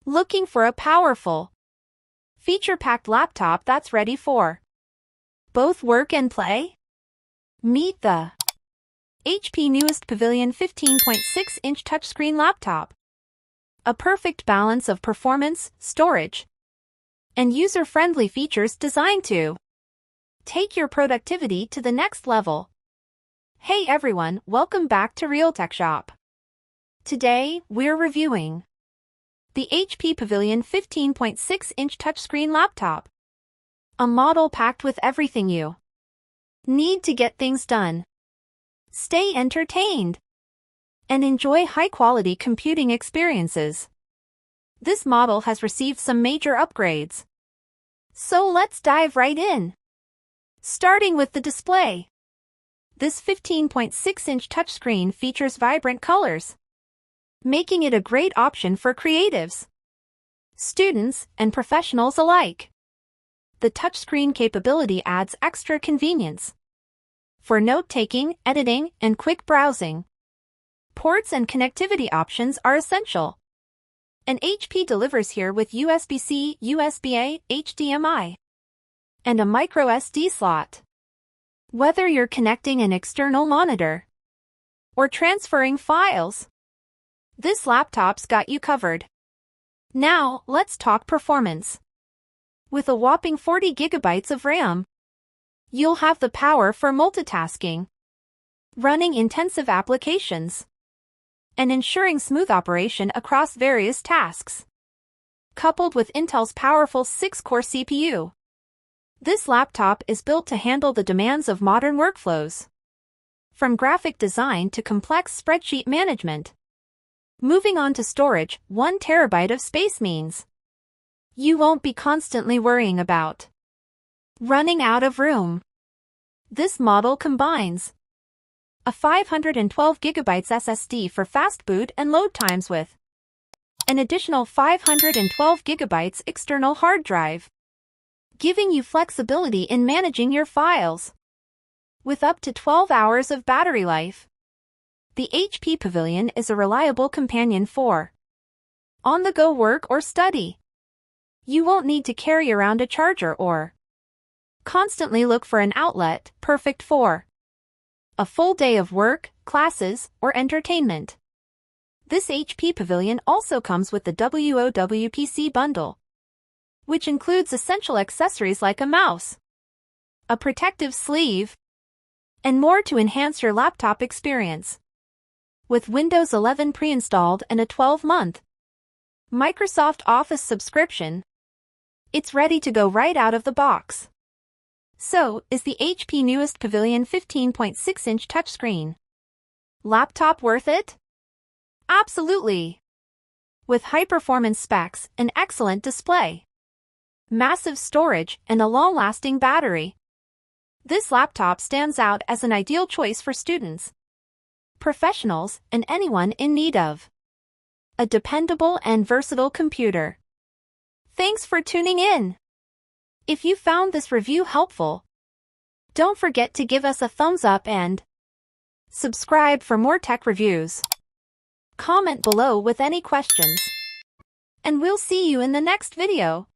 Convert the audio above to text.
Looking for a powerful, feature-packed laptop that's ready for both work and play? Meet the HP newest Pavilion 15.6-inch touchscreen laptop. A perfect balance of performance, storage, and user-friendly features designed to take your productivity to the next level. Hey everyone, welcome back to Realtecshop. Today, we're reviewing the HP Pavilion 15.6-inch touchscreen laptop. A model packed with everything you need to get things done, stay entertained, and enjoy high-quality computing experiences. This model has received some major upgrades. So let's dive right in. Starting with the display. This 15.6-inch touchscreen features vibrant colors, making it a great option for creatives, students, and professionals alike. The touchscreen capability adds extra convenience for note-taking, editing, and quick browsing. Ports and connectivity options are essential, and HP delivers here with USB-C, USB-A, HDMI, and a micro SD slot. Whether you're connecting an external monitor or transferring files, this laptop's got you covered. Now, let's talk performance. With a whopping 40 GB of RAM, you'll have the power for multitasking, running intensive applications, and ensuring smooth operation across various tasks. Coupled with Intel's powerful 6-core CPU, this laptop is built to handle the demands of modern workflows, from graphic design to complex spreadsheet management. Moving on to storage, 1 TB of space means you won't be constantly worrying about running out of room. This model combines a 512 GB SSD for fast boot and load times with an additional 512 GB external hard drive, giving you flexibility in managing your files. With up to 12 hours of battery life, the HP Pavilion is a reliable companion for on-the-go work or study. You won't need to carry around a charger or constantly look for an outlet, perfect for a full day of work, classes, or entertainment. This HP Pavilion also comes with the WOWPC bundle, which includes essential accessories like a mouse, a protective sleeve, and more to enhance your laptop experience. With Windows 11 pre-installed and a 12-month Microsoft Office subscription, it's ready to go right out of the box. So, is the HP newest Pavilion 15.6-inch touchscreen laptop worth it? Absolutely! With high-performance specs, an excellent display, massive storage, and a long-lasting battery, this laptop stands out as an ideal choice for students, professionals, and anyone in need of a dependable and versatile computer. Thanks for tuning in. If you found this review helpful, don't forget to give us a thumbs up and subscribe for more tech reviews. Comment below with any questions, and we'll see you in the next video.